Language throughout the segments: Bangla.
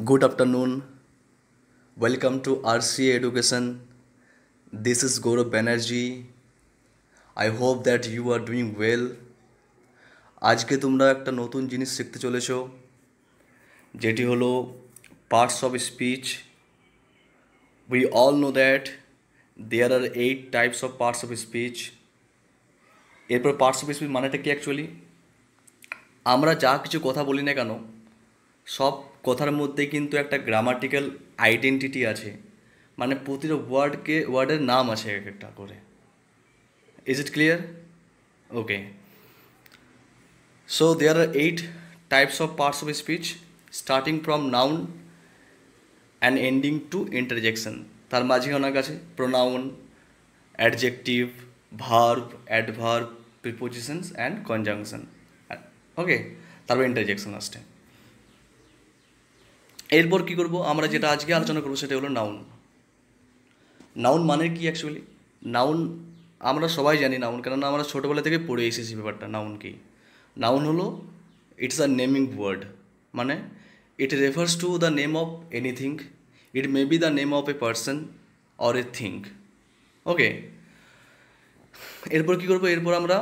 Good afternoon. Welcome to RCA Education. This is Gaurav Banerjee. I hope that you are doing well. আজকে তোমরা একটা নতুন জিনিস শিখতে চলেছো, যেটি হলো parts of speech. We all know that there are 8 types of parts of speech. এরপর পার্টস অফ স্পিচ মানেটা কি অ্যাকচুয়ালি? আমরা যা কিছু কথা বলি না কেন, সব কথার মধ্যে কিন্তু একটা গ্রামাটিক্যাল আইডেন্টিটি আছে, মানে প্রতিটা ওয়ার্ডের নাম আছে এক একটা করে। Is it clear? Okay, so there are 8 types of parts of speech, starting from noun and ending to interjection. তার মাঝে অনেক আছে pronoun, adjective, verb, adverb, prepositions and conjunction. Okay, তারপর ইন্টারজেকশন আসছে। এরপর কী করবো, আমরা যেটা আজকে আলোচনা করবো সেটা হলো নাউন। নাউন মানে কি অ্যাকচুয়ালি? নাউন আমরা সবাই জানি নাউন, কেননা আমরা ছোটোবেলা থেকে পড়ে এসেছি ব্যাপারটা। নাউন কি? নাউন হলো ইটস আ নেমিং ওয়ার্ড, মানে it refers to the name of anything. It may be the name of a person or a thing. Okay, এরপর কী করবো, এরপর আমরা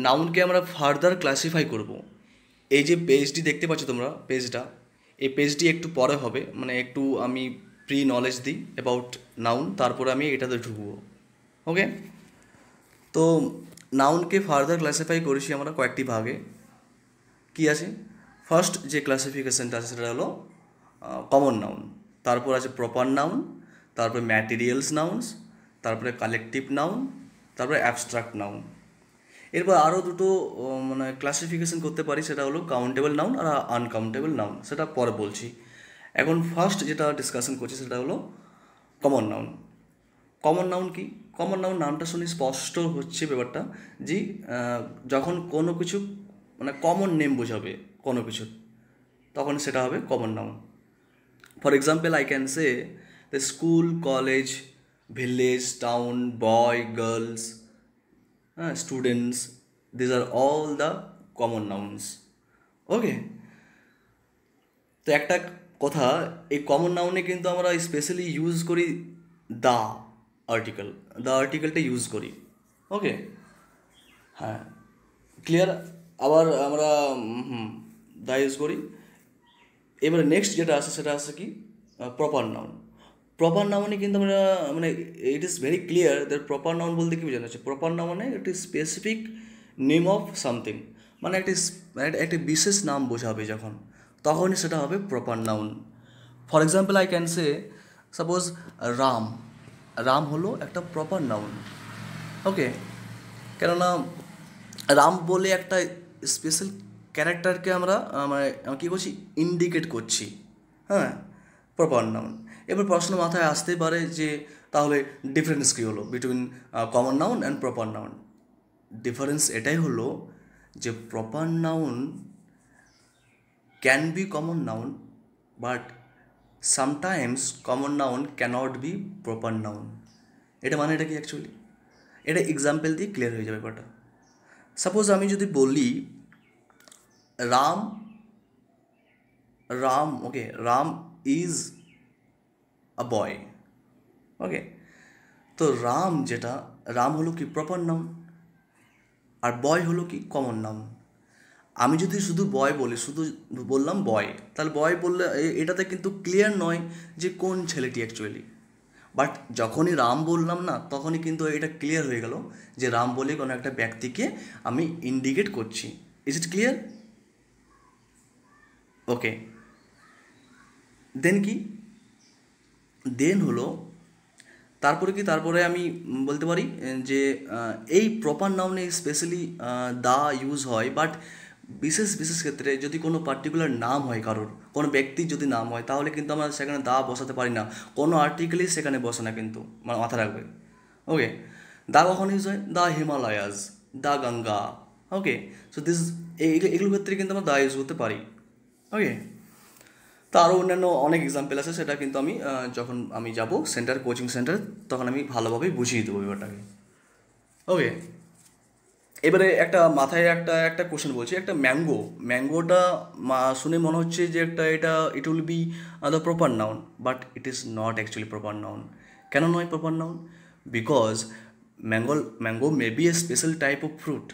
নাউনকে আমরা ফার্দার ক্লাসিফাই করব। এই যে পেজটি দেখতে পাচ্ছ তোমরা, পেজটা, এই পেজটি একটু পরে হবে, মানে একটু আমি প্রি নলেজ দিই অ্যাবাউট নাউন, তারপরে আমি এটাতে ঢুকবো। ওকে, তো নাউনকে ফার্দার ক্লাসিফাই করেছি আমরা কয়েকটি ভাগে। কি আছে? ফার্স্ট যে ক্লাসিফিকেশানটা আছে সেটা হলো কমন নাউন, তারপর আছে প্রপার নাউন, তারপরে ম্যাটেরিয়ালস নাউনস, তারপরে কালেকটিভ নাউন, তারপরে অ্যাবস্ট্রাক্ট নাউন। এরপর আরও দুটো মানে ক্লাসিফিকেশন করতে পারি, সেটা হলো কাউন্টেবল নাউন আর আনকাউন্টেবল নাউন, সেটা পরে বলছি। এখন ফার্স্ট যেটা ডিসকাশন করছি সেটা হলো কমন নাউন। কমন নাউন কি? কমন নাউন নামটা শুনে স্পষ্ট হচ্ছে ব্যাপারটা, যে যখন কোনো কিছু মানে কমন নেম বোঝাবে কোনো কিছু, তখন সেটা হবে common noun. For example, I can say the school, college, village, town, boy, girls, students, these are all the common nouns. Okay, তো একটা কথা, এই কমন নাউনে কিন্তু আমরা স্পেশালি ইউজ করি দ্য আর্টিকেল, দ্য আর্টিকেলটা ইউজ করি। ওকে, হ্যাঁ, ক্লিয়ার। আবার আমরা দ্য ইউজ করি। এবারে নেক্সট যেটা আছে সেটা আছে কি, প্রপার নাউন। প্রপার নাউনে কিন্তু আমরা মানে it is very clear that proper noun বলতে কী বোঝানো হচ্ছে? প্রপার নাউন মানে একটি স্পেসিফিক নেম অফ সামথিং, মানে একটি বিশেষ নাম বোঝাবে যখন, তখনই সেটা হবে proper noun. For example, I can say suppose Ram. Ram হলো একটা প্রপার নাউন। ওকে, কেননা রাম বলে একটা স্পেশাল ক্যারেক্টারকে আমরা মানে কী করছি, ইন্ডিকেট করছি। হ্যাঁ, প্রপার নাউন। এবার প্রশ্ন মাথায় আসতেই পারে যে তাহলে ডিফারেন্স কী হলো between common noun and proper noun? Difference এটাই হলো যে proper noun can be common noun, but sometimes common noun cannot be proper noun. এটা মানে এটা কি অ্যাকচুয়ালি? এটা এক্সাম্পল দিয়ে ক্লিয়ার হয়ে যাবে ব্যাপারটা। সাপোজ আমি যদি বলি রাম, রাম, ওকে, রাম ইজ আ বয়। ওকে, তো রাম যেটা, রাম হলো কি প্রপার নাউন, আর বয় হলো কি কমন নাউন। আমি যদি শুধু বয় বলি, শুধু বললাম বয়, তাহলে বয় বললে এটাতে কিন্তু ক্লিয়ার নয় যে কোন ছেলেটি অ্যাকচুয়ালি। বাট যখনই রাম বললাম না, তখনই কিন্তু এটা ক্লিয়ার হয়ে গেল যে রাম বলে কোনো একটা ব্যক্তিকে আমি ইন্ডিকেট করছি। Is it clear? ওকে, দেন কি, দেন হলো তারপরে কি, তারপরে আমি বলতে পারি যে এই প্রপার নাউনে স্পেশালি দা ইউজ হয়, বাট বিশেষ বিশেষ ক্ষেত্রে যদি কোনো পার্টিকুলার নাম হয়, কারোর কোনো ব্যক্তির যদি নাম হয়, তাহলে কিন্তু আমরা সেখানে দা বসাতে পারি না, কোনো আর্টিকেলই সেখানে বসে না, কিন্তু মাথা রাখবে। ওকে, দা কখন ইউজ হয়? The Himalayas, the Ganga. Okay, so this এগুলোর ক্ষেত্রে কিন্তু আমরা দা ইউজ করতে পারি। ওকে, তো আরও অন্যান্য অনেক এক্সাম্পল আছে, সেটা কিন্তু আমি যখন আমি যাব সেন্টার, কোচিং সেন্টার, তখন আমি ভালোভাবে বুঝিয়ে দেবো ব্যাপারটাকে। ওকে, এবারে একটা মাথায় একটা একটা কোশ্চেন বলছি, একটা ম্যাঙ্গোটা শুনে মনে হচ্ছে যে একটা এটা it will be the proper noun, but it is not actually proper noun. কেন নয় proper noun? Because mango may B a special type of fruit,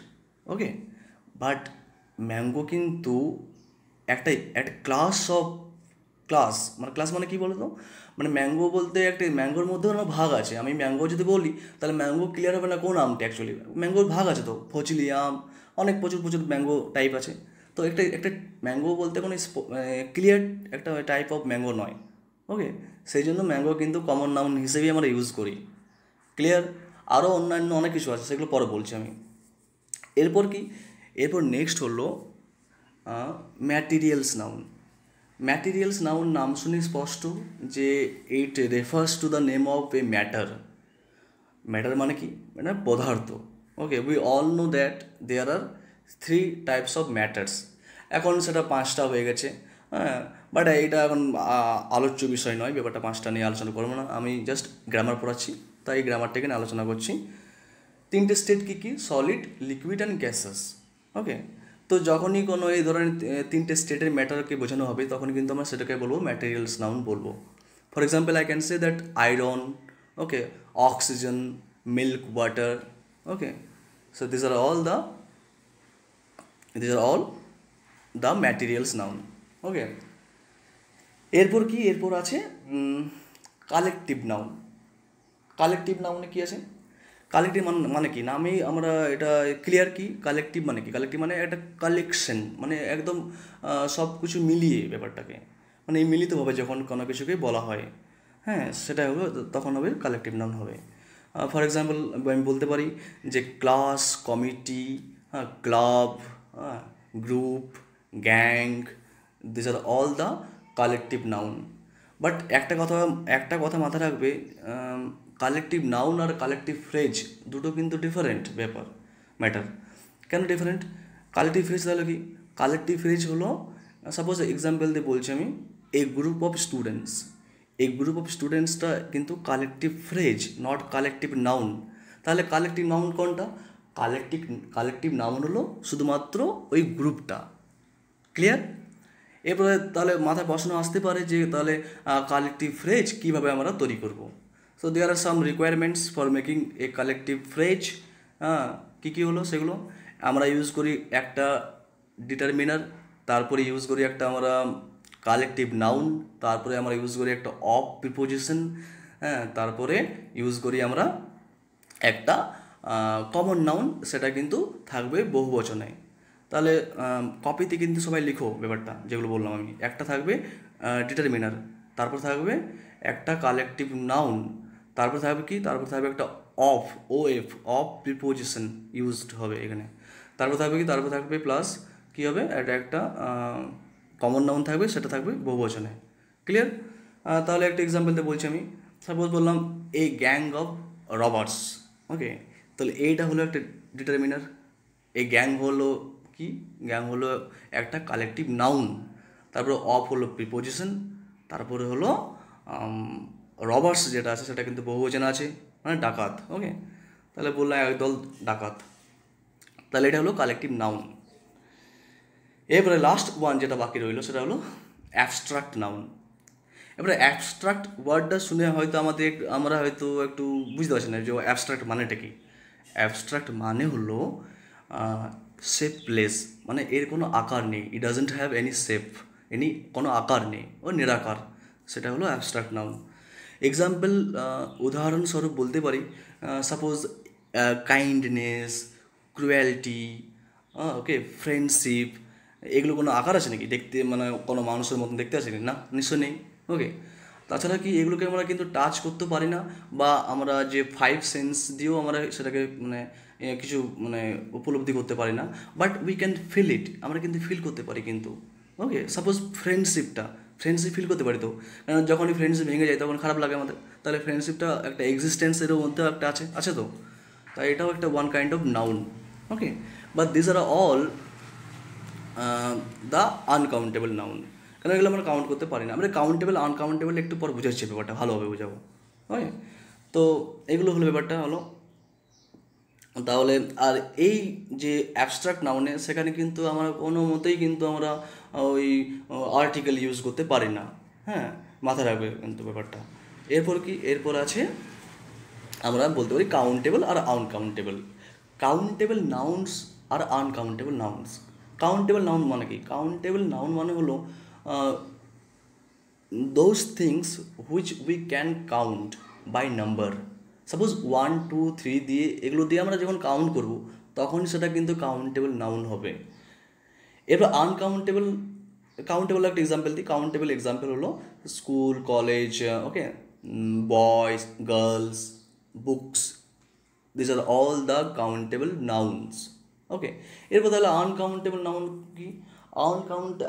okay, but mango কিন্তু একটা একটা ক্লাস মানে কি বলতো, মানে ম্যাঙ্গো বলতে একটা ম্যাঙ্গোর মধ্যেও না ভাগ আছে। আমি ম্যাঙ্গো যদি বলি তাহলে ম্যাঙ্গো ক্লিয়ার হবে না কোন আমটা অ্যাকচুয়ালি। ম্যাঙ্গোর ভাগ আছে তো, ফজলি আম, অনেক প্রচুর প্রচুর ম্যাঙ্গো টাইপ আছে। তো একটা একটা ম্যাঙ্গো বলতে কোনো ক্লিয়ার একটা টাইপ অফ ম্যাঙ্গো নয়, ওকে। সেই জন্য ম্যাঙ্গো কিন্তু কমন নাউন হিসেবেই আমরা ইউজ করি, ক্লিয়ার। আরও অন্যান্য অনেক কিছু আছে, সেগুলো পরে বলছি আমি। এরপর কি, এরপর নেক্সট হলো ম্যাটেরিয়ালস নাউন। ম্যাটেরিয়ালস নাউন নাম শুনে স্পষ্ট যে it refers to the name of a matter. Matter মানে কি, মানে পদার্থ, okay. We all know that there are 3 types of matters. এখন সেটা 5টা হয়ে গেছে, হ্যাঁ, বাট এইটা এখন আলোচ্য বিষয় নয়, ব্যাপারটা 5টা নিয়ে আলোচনা করবো না। আমি জাস্ট গ্রামার পড়াচ্ছি, তাই এই গ্রামারটাকে নিয়ে আলোচনা করছি। 3টে স্টেট কী কী? Solid, liquid and gases, okay. তো যখনই কোনো এই ধরনের 3টে স্টেটের ম্যাটারকে বোঝানো হবে তখন কিন্তু আমরা সেটাকে বলবো ম্যাটেরিয়ালস নাউন বলবো। For example I can say that iron, okay, oxygen, milk, water, okay. So these are all the materials noun, okay. এরপর কি, এরপর আছে কালেকটিভ নাউন। কালেকটিভ নাউনে কী আছে? কালেকটিভ মানে কি, নামেই আমরা এটা ক্লিয়ার। কি কালেকটিভ মানে কি? কালেকটিভ মানে একটা কালেকশন, মানে একদম সব কিছু মিলিয়ে ব্যাপারটাকে, মানে এই মিলিতভাবে যখন কোনো কিছুকে বলা হয়, হ্যাঁ, সেটা হবে, তখন হবে কালেকটিভ নাউন হবে। ফর এক্সাম্পল আমি বলতে পারি যে ক্লাস, কমিটি, হ্যাঁ, ক্লাব, হ্যাঁ, group, gang, this are all the collective noun. But একটা কথা মাথায় রাখবে, কালেকটিভ নাউন আর কালেকটিভ ফ্রেজ দুটো কিন্তু ডিফারেন্ট ম্যাটার। কেন ডিফারেন্ট? কালেকটিভ ফ্রেজ তাহলে কি? কালেকটিভ ফ্রেজ হলো, সাপোজ এক্সাম্পল দিয়ে বলছি আমি, এ গ্রুপ অফ স্টুডেন্টস। এই গ্রুপ অফ স্টুডেন্টসটা কিন্তু collective phrase, not collective noun. তাহলে কালেকটিভ নাউন কোনটা? কালেকটিভ নাউন হলো শুধুমাত্র ওই গ্রুপটা, ক্লিয়ার। এরপরে তাহলে মাথায় প্রশ্ন আসতে পারে যে তাহলে কালেকটিভ ফ্রেজ কীভাবে আমরা তৈরি করব। So there are some requirements for making a collective phrase. হ্যাঁ, কী কী হলো সেগুলো? আমরা ইউজ করি একটা ডিটারমিনার, তারপরে ইউজ করি একটা আমরা কালেকটিভ নাউন, তারপরে আমরা ইউজ করি একটা অফ প্রিপোজিশন, হ্যাঁ, তারপরে ইউজ করি আমরা একটা কমন নাউন, সেটা কিন্তু থাকবে বহুবচনে। তাহলে কপিতে কিন্তু সবাই লিখো ব্যাপারটা যেগুলো বললাম আমি। একটা থাকবে ডিটারমিনার, তারপর থাকবে একটা কালেকটিভ নাউন, তারপর থাকবে কি, তারপর থাকবে একটা অফ প্রিপোজিশন ইউজড হবে এখানে। তারপর থাকবে কি, তারপর থাকবে প্লাস কী হবে, এটা একটা কমন নাউন থাকবে, সেটা থাকবে বহুবচনে, ক্লিয়ার। তাহলে একটা এক্সাম্পল দিয়ে বলছি আমি। সাপোজ বললাম এ গ্যাং অফ রবার্স, ওকে। তাহলে এইটা হলো একটা ডিটারমিনার। এই গ্যাং হলো কি, গ্যাং হলো একটা কালেকটিভ নাউন, তারপরে অফ হলো প্রিপোজিশন, তারপরে হলো রবার্স যেটা আছে সেটা কিন্তু বহুবচন আছে, মানে ডাকাত, ওকে। তাহলে বললাম একদল ডাকাত, তাহলে এটা হলো কালেকটিভ নাউন। এরপরে লাস্ট ওয়ান যেটা বাকি রইলো সেটা হলো অ্যাবস্ট্রাক্ট নাউন। এবারে অ্যাবস্ট্রাক্ট ওয়ার্ডটা শুনে হয়তো আমরা হয়তো একটু বুঝতে পারছি না যে অ্যাবস্ট্রাক্ট মানেটা কি। অ্যাবস্ট্রাক্ট মানে হলো শেপলেস, মানে এর কোনো আকার নেই। ইট ডাজেন্ট হ্যাভ কোনো আকার নেই, ও নিরাকার, সেটা হলো অ্যাবস্ট্রাক্ট নাউন। এক্সাম্পল উদাহরণস্বরূপ বলতে পারি, সাপোজ কাইন্ডনেস, ক্রুয়েলটি, ওকে, ফ্রেন্ডশিপ, এগুলো কোনো আকার আছে নাকি দেখতে, মানে কোনো মানুষের মতন দেখতে আছে না? নিশ্চয় নেই, ওকে। তাছাড়া কি এগুলোকে আমরা কিন্তু টাচ করতে পারি না, বা আমরা যে 5 সেন্স দিয়েও আমরা সেটাকে মানে কিছু মানে উপলব্ধি করতে পারি না, but we can feel it, আমরা কিন্তু ফিল করতে পারি কিন্তু, ওকে। সাপোজ ফ্রেন্ডশিপ ফিল করতে পারি তো, কারণ যখনই ফ্রেন্ডশিপ ভেঙে যায় তখন খারাপ লাগে আমাদের, তাহলে ফ্রেন্ডশিপটা একটা এক্সিস্টেন্সের মধ্যেও একটা আছে তো, তাই এটাও একটা one kind of noun, okay. But this are all the uncountable noun, কারণ এগুলো আমরা কাউন্ট করতে পারি না। আমরা কাউন্টেবল আনকাউন্টেবল একটু পর বুঝাচ্ছি, ব্যাপারটা ভালোভাবে বুঝাবো, ওকে। তো এগুলো হলো ব্যাপারটা হলো তাহলে আর এই যে অ্যাবস্ট্রাক্ট নাউনে সেখানে কিন্তু আমরা কোনো মতেই কিন্তু আমরা ওই আর্টিকেল ইউজ করতে পারি না। হ্যাঁ, মাথায় রাখবে কিন্তু ব্যাপারটা। এরপর কি, এরপর আছে আমরা বলতে পারি কাউন্টেবল আর আনকাউন্টেবল। কাউন্টেবল নাউন্স আর আনকাউন্টেবল নাউন্স। কাউন্টেবল নাউন মানে কি? কাউন্টেবল নাউন মানে হলো those things which we can count by number. Suppose 1 2 3 দিয়ে এগুলো দিয়ে আমরা যখন কাউন্ট করব তখন সেটা কিন্তু কাউন্টেবল নাউন হবে। এরপর আনকাউন্টেবল, কাউন্টেবল একটা এক্সাম্পল দিই। কাউন্টেবল এক্সাম্পল হলো school, college, okay, boys, girls, books, these are all the countable nouns. Okay, এরপর তাহলে আনকাউন্টেবল নাউন কি?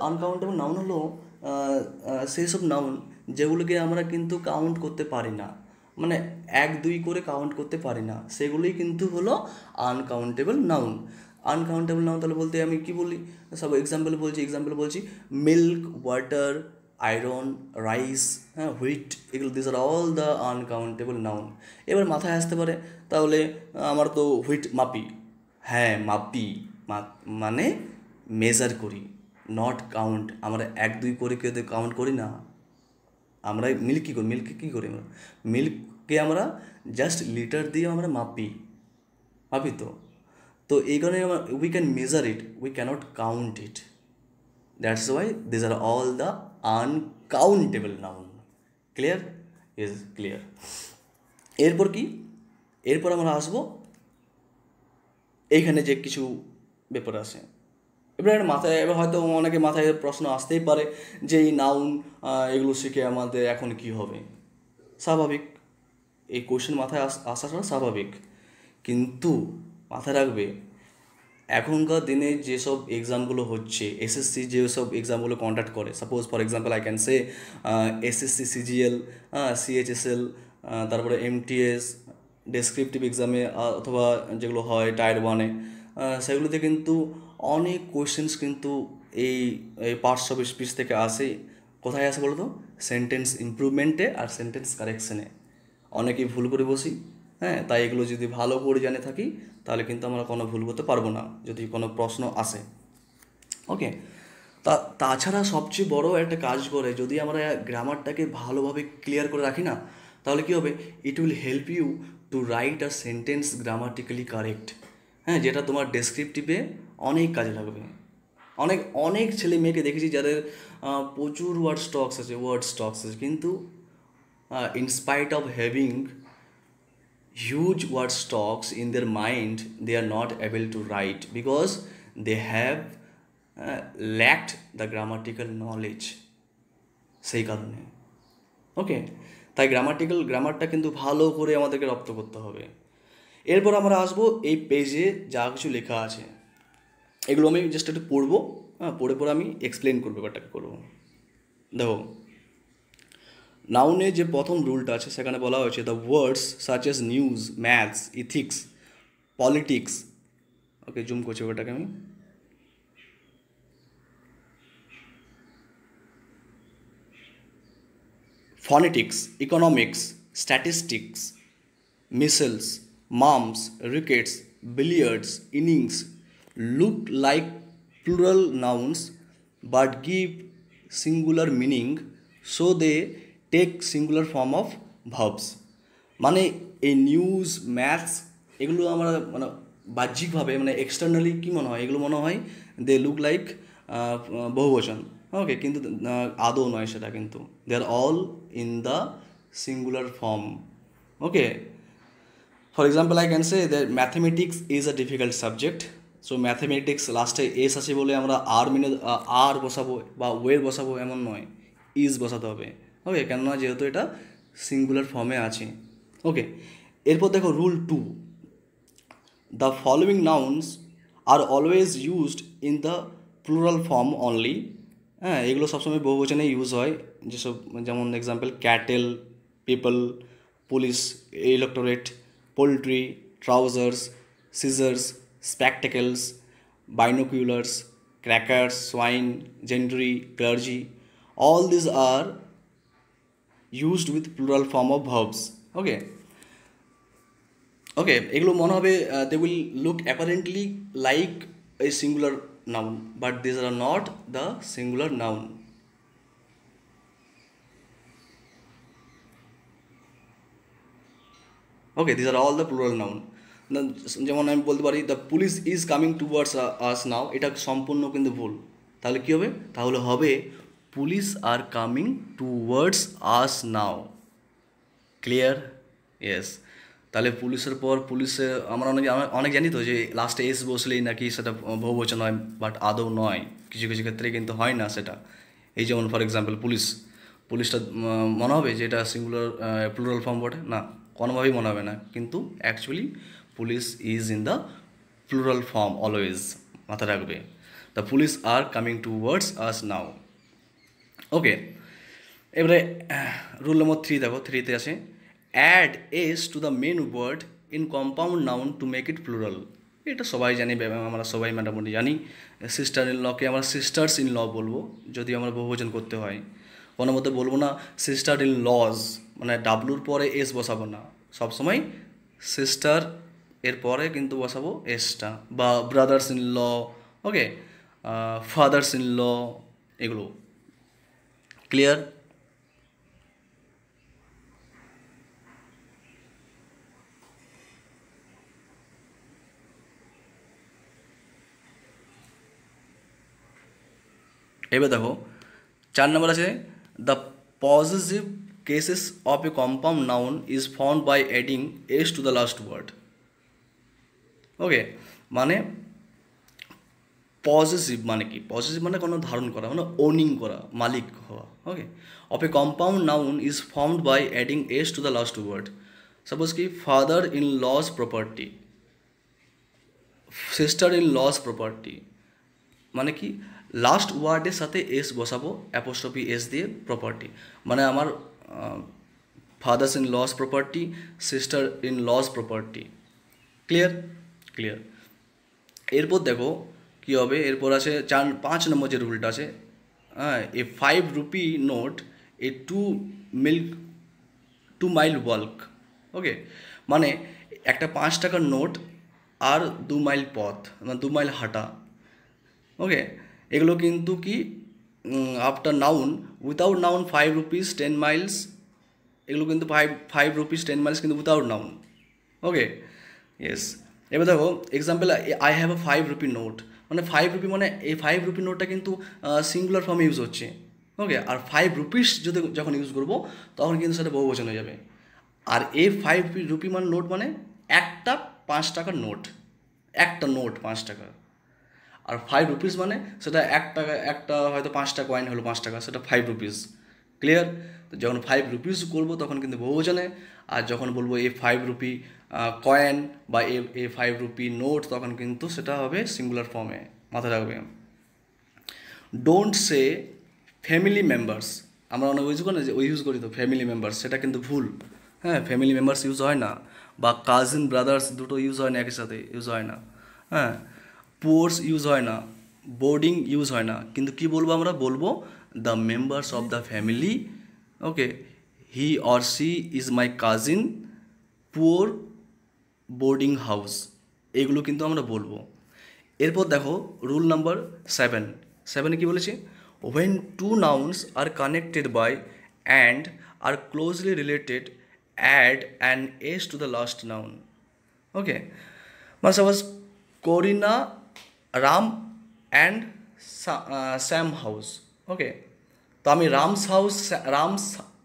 আনকাউন্টেবল নাউন হলো সেই সব নাউন যেগুলোকে আমরা কিন্তু কাউন্ট করতে পারি না, মানে 1 2 করে কাউন্ট করতে পারি না, সেগুলোই কিন্তু হলো আনকাউন্টেবল নাউন। আনকাউন্টেবল নাউন তাহলে বলতে আমি কি বলি, সব এক্সাম্পল বলছি মিল্ক, ওয়াটার, আয়রন, রাইস, হ্যাঁ, হুইট, এগুলো this are all the uncountable noun. এবার মাথায় আসতে পারে তাহলে আমার তো হুইট মাপি, হ্যাঁ মাপি, মানে মেজার করি, নট কাউন্ট। আমরা 1 2 করে কেউ কাউন্ট করি না। আমরা মিল্ককে কী করি আমরা, মিল্ককে আমরা জাস্ট লিটার দিয়ে আমরা মাপি তো। তো এই কারণে we can measure it, we cannot count it, that's why this are all the uncountable noun. Clear? Is clear. এরপর কি, এরপর আমরা আসবো এইখানে যে কিছু ব্যাপার আছে। এবার হয়তো অনেকে মাথায় প্রশ্ন আসতেই পারে যে এই নাউন এগুলো শিখে আমাদের এখন কি হবে। স্বাভাবিক, এই কোশ্চেন মাথায় আসাটা স্বাভাবিক, কিন্তু মাথায় রাখবে এখনকার দিনে যেসব এক্সামগুলো হচ্ছে, এসএসসি যেসব এক্সামগুলো কন্ডাক্ট করে, suppose for example I can say SSC CGL, CHSL, তারপরে এমটিএস, ডেসক্রিপটিভ এক্সামে অথবা যেগুলো হয় টায়ার 1-এ, সেগুলোতে কিন্তু অনেক কোয়েশ্চেন্স কিন্তু এই পার্টস অফ স্পিচ থেকে আসে। কোথায় আসে বলো তো? সেন্টেন্স ইমপ্রুভমেন্টে আর সেন্টেন্স কারেকশনে অনেকেই ভুল করে বসি। হ্যাঁ, তাই এগুলো যদি ভালো করে জেনে থাকি তাহলে কিন্তু আমরা কোনো ভুল করতে পারবো না যদি কোনো প্রশ্ন আসে। ওকে, তাছাড়া সবচেয়ে বড় একটা কাজ করে, যদি আমরা গ্রামারটাকে ভালোভাবে ক্লিয়ার করে রাখি না, তাহলে কী হবে, it will help you to write a sentence grammatically correct. হ্যাঁ, যেটা তোমার ডেসক্রিপটিভে অনেক কাজে লাগবে। অনেক অনেক ছেলে মেয়েকে দেখেছি যাদের প্রচুর ওয়ার্ড স্টক্স আছে, কিন্তু in spite of having huge word stocks in their mind, they are not able to write because they have lacked the grammatical knowledge, সেই কারণে। ওকে, তাই গ্রামারটা কিন্তু ভালো করে আমাদেরকে রপ্ত করতে হবে। এরপর আমরা আসবো এই পেজে যা কিছু লেখা আছে, এগুলো আমি জাস্ট একটু পড়বো, হ্যাঁ, পড়ে আমি এক্সপ্লেন করবো, ব্যাপারটাকে করবো। দেখো, নাউনে যে প্রথম রুলটা আছে সেখানে বলা হয়েছে the words such as news, maths, ethics, politics, okay zoom করছি ওটাকে আমি, phonetics, economics, statistics, measles, mumps, rickets, billiards, innings look like plural nouns but give singular meaning, so they take singular form of verbs. মানে এই নিউজ, ম্যাথস, এগুলো আমরা মানে বাহ্যিকভাবে মানে এক্সটার্নালি কী মনে হয়, এগুলো মনে হয় দে লুক লাইক বহুবচন। ওকে, কিন্তু আদৌ নয় সেটা, কিন্তু they are all in the singular form. Okay, for example I can say that mathematics is a difficult subject, so mathematics লাস্টে এস আছে বলে আমরা আর বসাবো বা ওয়ের বসাবো এমন নয়, ইজ বসাতে হবে। ওকে, কেননা যেহেতু এটা সিঙ্গুলার ফর্মে আছে। ওকে, এরপর দেখো rule 2, the following nouns are always used in the plural form only. হ্যাঁ, এগুলো সবসময় বহুবচনে ইউজ হয়, যেসব যেমন example cattle, people, police, electorate, poultry, trousers, scissors, spectacles, binoculars, crackers, swine, gentry, clergy, all these are used with plural form of verbs. Okay, okay, এগুলো মনে হবে they will look apparently like a singular noun, but this are not the singular noun. Okay, these are all the plural noun. যেমন আমি বলতে পারি the police is coming towards us now, এটা সম্পূর্ণ কিন্তু ভুল। তাহলে কী হবে? তাহলে হবে police are coming towards us now. Clear? Yes. তাহলে পুলিশের পর পুলিশে আমরা অনেক জানি তো যে লাস্টে এস বসলেই নাকি সেটা বহুবচন হয়, বাট আদৌ নয়, কিছু কিছু ক্ষেত্রে কিন্তু হয় না সেটা। এই যেমন ফর এক্সাম্পল পুলিশটা মনে হবে যে এটা সিঙ্গুলার প্লুরাল ফর্ম বটে না, কোনোভাবেই মনে হবে না, কিন্তু actually police is in the plural form always, মাথা রাখবে। The police are coming towards us now. Okay, এবারে রুল নম্বর 3 দেখো, 3তে আছে add S to the main word in compound noun to make it plural. এটা সবাই জানি, আমরা সবাই মোটামুটি জানি। সিস্টার ইন লকে আমরা সিস্টার্স ইন ল বলবো যদি আমরা বহুবচন করতে হয়। কোনো মতে বলবো না সিস্টার ইন লজ, মানে ডাব্লুর পরে এস বসাবো না, সবসময় সিস্টার এর পরে কিন্তু বসাবো এসটা। বা brothers in law, okay, fathers in law, এগুলো ক্লিয়ার? এবার দেখো 4 নম্বর আছে the positive cases of a compound noun is found by adding S to the last word. Okay, মানে পজিটিভ মানে কি? পজিটিভ মানে কোনো ধারণ করা, মানে ওনিং করা, মালিক হওয়া। Okay, of a compound noun is found by adding S to the last word. Suppose কি father in law's property, sister in law's property, মানে কি লাস্ট ওয়ার্ডের সাথে এস বসাবো, অ্যাপোস্ট্রফি এস দিয়ে প্রপার্টি, মানে আমার father's in law's property, sister in law's property. Clear? Clear. এরপর দেখো কী হবে, এরপর আছে 5 নম্বর যে রুলটা আছে, হ্যাঁ, এ 5 রুপি নোট এ 2 মাইল ওয়াল্ক। ওকে, মানে একটা 5 টাকার নোট আর 2 মাইল পথ, মানে 2 মাইল হাঁটা। ওকে, এগুলো কিন্তু কি after noun, without noun 5 rupees 10 Miles, এগুলো কিন্তু 5 রুপিস 10 মাইলস কিন্তু উইথাউট নাউন। ওকে, ইয়েস। এবার দেখো example, I have a 5 rupee note, মানে 5 রুপি, মানে এই 5 রুপি নোটটা কিন্তু সিঙ্গুলার ফর্মে ইউজ হচ্ছে। ওকে, আর 5 রুপিস যদি যখন ইউজ করবো তখন কিন্তু সেটা বহুবচন হয়ে যাবে। আর এই 5 রুপি মানে নোট, মানে একটা 5 টাকার নোট, একটা নোট 5 টাকা। আর 5 রুপিস মানে সেটা 1 টাকা, একটা হয়তো 5টা কয়েন হলো 5 টাকা, সেটা 5 রুপিস। ক্লিয়ার? তো যখন 5 রুপিস করবো তখন কিন্তু বহুবচনে, আর যখন বলবো এই 5 রুপি কয়েন বা এই 5 রুপি নোট, তখন কিন্তু সেটা হবে সিঙ্গুলার ফর্মে, মাথায় রাখবে। ডোন্ট সে ফ্যামিলি মেম্বার্স, আমরা অনেক ইউজ করি তো ফ্যামিলি মেম্বার্স, সেটা কিন্তু ভুল। হ্যাঁ, ফ্যামিলি মেম্বার্স ইউজ হয় না, বা কাজিন ব্রাদার্স দুটো ইউজ হয় না, একই সাথে ইউজ হয় না। হ্যাঁ, পোর্স ইউজ হয় না, বোর্ডিং ইউজ হয় না, কিন্তু কি বলবো আমরা? বলবো the members of the family. Okay, he or she is my cousin, poor, boarding house, এগুলো কিন্তু আমরা বলবো। এরপর দেখো রুল নাম্বার 7 কি বলেছে? When 2 nouns are connected by and are closely related add an S to the last noun. Okay, মানে সাপোজ করিনা Ram and Sam house. Okay, তো আমি Ram's house, Ram's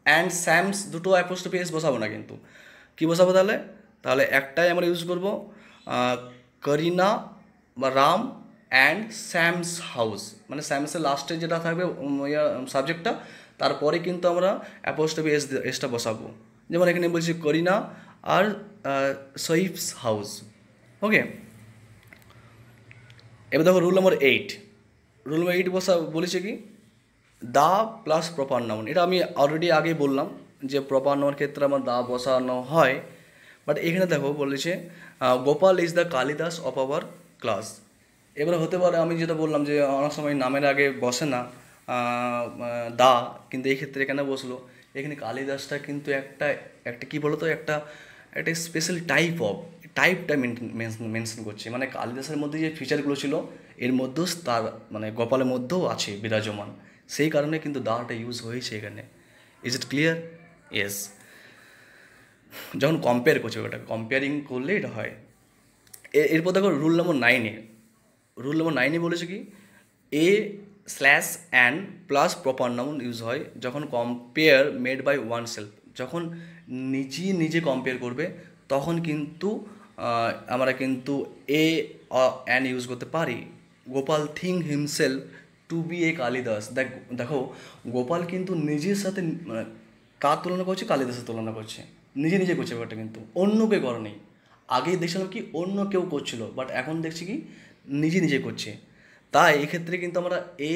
and Sam's দুটো অ্যাপোস্ট্রফি এস বসাবো না, কিন্তু কী বসাবো তাহলে? তাহলে একটাই আমরা ইউজ করবো করিনা বা রাম অ্যান্ড স্যামস হাউস, মানে স্যামসের লাস্টে যেটা থাকবে সাবজেক্টটা, তারপরে কিন্তু আমরা অ্যাপোস্ট্রফি এসটা বসাবো। যেমন এখানে বলছি করিনা আর সইফস হাউস। ওকে, এবার দেখো রুল নম্বর 8। রুল নম্বর 8 বলেছে কি দা প্লাস প্রপার নাউন। এটা আমি অলরেডি আগেই বললাম যে প্রপার নাউনের ক্ষেত্রে আমার দা বসানো হয়, বাট এখানে দেখো বলেছে Gopal is the Kalidas of our class. এবারে হতে পারে আমি যেটা বললাম যে অনেক সময় নামের আগে বসে না দা, কিন্তু এই ক্ষেত্রে এখানে বসলো। এখানে কালিদাসটা কিন্তু একটা একটা কী বলতো, একটা একটা স্পেশাল টাইপ অফ, টাইপটা মেনশন করছে, মানে কালিদাসের মধ্যে যে ফিচারগুলো ছিল এর মধ্যেও তার মানে গোপালের মধ্যেও আছে বিরাজমান, সেই কারণে কিন্তু দাটা ইউজ হয়েছে এখানে। Is it clear? ইয়েস। যখন কম্পেয়ার করছে, ওটা কম্পেয়ারিং করলে এটা হয়। এরপর দেখো রুল নম্বর 9-এ, রুল নম্বর 9-এ বলেছে কি, a slash and plus proper noun use হয় যখন compare made by oneself, যখন নিজে কম্পেয়ার করবে তখন কিন্তু আমরা কিন্তু এ অ্যান ইউজ করতে পারি। Gopal think himself to be a Kalidas. দেখো গোপাল কিন্তু নিজের সাথে মানে কার তুলনা করছে? কালিদাসের তুলনা করছে, নিজে করছে ব্যাপারটা, কিন্তু অন্য কেউ করে নেই। আগে দেখছিলাম কি অন্য কেউ করছিল, বাট এখন দেখছি কি নিজে করছে। তাই এক্ষেত্রে কিন্তু আমরা এ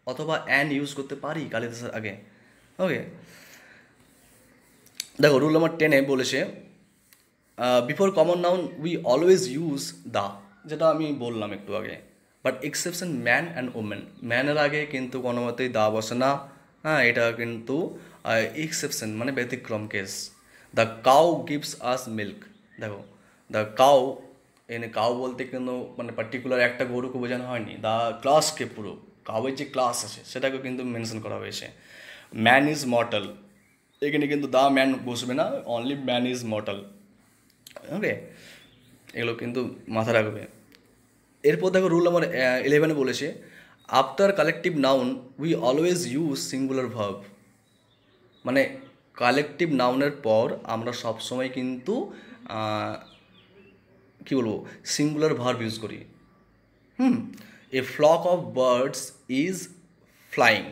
অথবা অ্যান ইউজ করতে পারি কালিদাসের আগে। ওকে, দেখো রুল নম্বর 10-এ বলেছে before common noun we always use the, যেটা আমি বললাম একটু আগে, but exception man and women, ম্যানের আগে কিন্তু কোনো মতেই দা বসে না। হ্যাঁ, এটা কিন্তু এক্সেপশন মানে ব্যতিক্রম case. The cow gives us milk, দেখো দ্য কাউ, এনে কাউ বলতে কিন্তু মানে পার্টিকুলার একটা গরুকে বোঝানো হয়নি, দ্য ক্লাসকে, পুরো কাউয়ের যে ক্লাস আছে সেটাকে কিন্তু মেনশন করা হয়েছে। ম্যান ইজ মর্টাল, এখানে কিন্তু দ্য ম্যান বসবে না, অনলি ম্যান ইজ মর্টাল। ওকে, এগুলো কিন্তু মাথা রাখবে। এরপর দেখো রুল নম্বর 11-এ বলেছে after collective noun we always use singular verb, মানে কালেকটিভ নাউনের পর আমরা সবসময় কিন্তু কী বলবো সিঙ্গুলার ভার্ব ইউজ করি। A flock of birds is flying,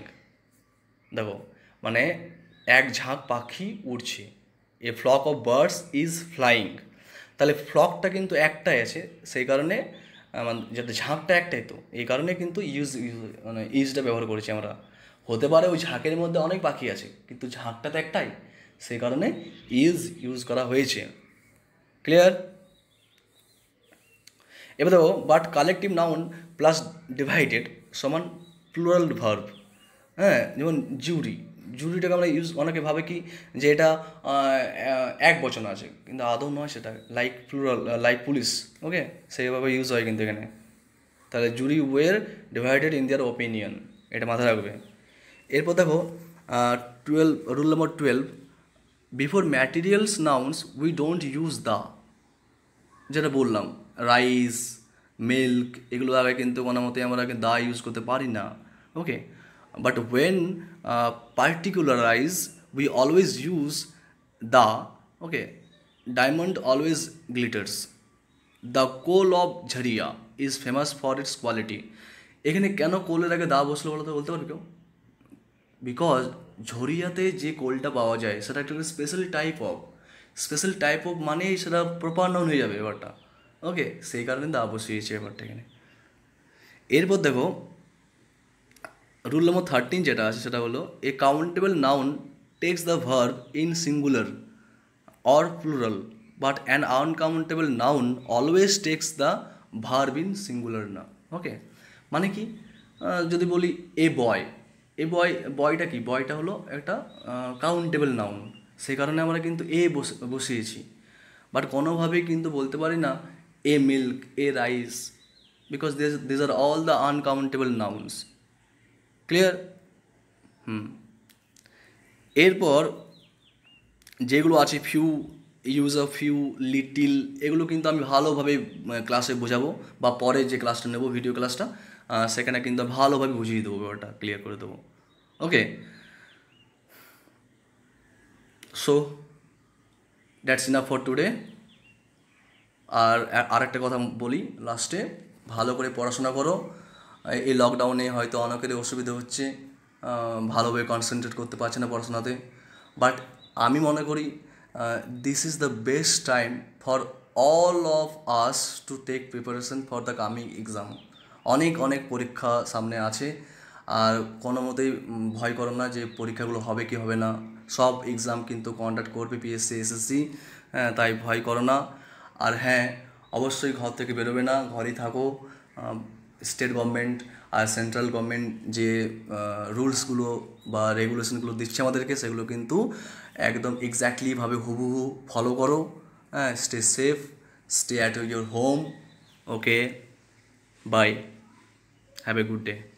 দেখো মানে এক ঝাঁক পাখি উড়ছে, a flock of birds is flying, তাহলে ফ্লকটা কিন্তু একটাই আছে, সেই কারণে যাতে ঝাঁকটা একটাই, তো এই কারণে কিন্তু মানে ইজটা ব্যবহার করেছি আমরা। হতে পারে ওই ঝাঁকের মধ্যে অনেক পাখি আছে কিন্তু ঝাঁকটা তো একটাই, সেই কারণে ইজ ইউজ করা হয়েছে। ক্লিয়ার? এবার দেখো but collective noun plus divided সমান প্লুরাল ভার্ব। হ্যাঁ, যেমন জুরিটাকে আমরা অনেকে ভাবে কি যে এটা এক বচন আছে, কিন্তু আদৌ নয় সেটা, like plural, like police. Okay, সেইভাবে ইউজ হয় কিন্তু এখানে। তাহলে jury were divided in their opinion, এটা মাথায় রাখবে। এরপর দেখো rule number 12, before materials nouns we don't use the, যেটা বললাম রাইস, মিল্ক, এগুলো আগে কিন্তু কোনো মতে আমরা দা ইউজ করতে পারি না। Okay, but when particularise we always use the. Okay, diamond always glitters, the coal of Jharia is famous for its quality. এখানে কেন কোলের আগে দা বসলো বলতে পারবে কেউ? বিকজ ঝরিয়াতে যে কোলটা পাওয়া যায় সেটা একটা স্পেশাল টাইপ অফ মানে সেটা প্রপার নাউন হয়ে যাবে ব্যাপারটা। ওকে, সেই কারণে দা বসিয়েছে ব্যাপারটা এখানে। এরপর দেখো রুল নম্বর 13 যেটা আছে সেটা হলো a countable noun takes the verb in singular or plural, but an uncountable noun always takes the verb in singular না। ওকে, মানে কি, যদি বলি বয়টা কি, বয়টা হলো একটা কাউন্টেবল নাউন, সেই কারণে আমরা কিন্তু বসিয়েছি, বাট কোনোভাবেই কিন্তু বলতে পারি না a milk, a rice, because this are all the uncountable nouns. Clear? এরপর যেগুলো আছে few, use of few, little, এগুলো কিন্তু আমি ভালোভাবে ক্লাসে বোঝাবো, বা পরে যে ক্লাসটা নেবো ভিডিও ক্লাসটা সেখানে কিন্তু ভালোভাবে বুঝিয়ে দেবো, ব্যাপারটা ক্লিয়ার করে দেবো। Okay, so that's enough for today. আর একটা কথা বলি লাস্টে, ভালো করে পড়াশোনা করো। এই লকডাউনে হয়তো অনেকেরই অসুবিধা হচ্ছে, ভালোভাবে কনসেন্ট্রেট করতে পারছে না পড়াশোনাতে, বাট আমি মনে করি this is the best time for all of us to take preparation for the coming exam. অনেক পরীক্ষা সামনে আছে, আর কোনো মতেই ভয় করো না যে পরীক্ষাগুলো হবে কি হবে না, সব এক্সাম কিন্তু কন্ডাক্ট করবে পিএসসি, এসএসসি, হ্যাঁ, তাই ভয় করো না। আর হ্যাঁ, অবশ্যই ঘর থেকে বেরোবে না, ঘরেই থাকো। স্টেট গভর্নমেন্ট আর সেন্ট্রাল গভর্নমেন্ট যে রুলসগুলো বা রেগুলেশনগুলো দিচ্ছে আমাদেরকে, সেগুলো কিন্তু একদম এক্স্যাক্টলিভাবে হুবহু ফলো করো। হ্যাঁ, stay safe, stay at your home. Okay, bye, have a good day.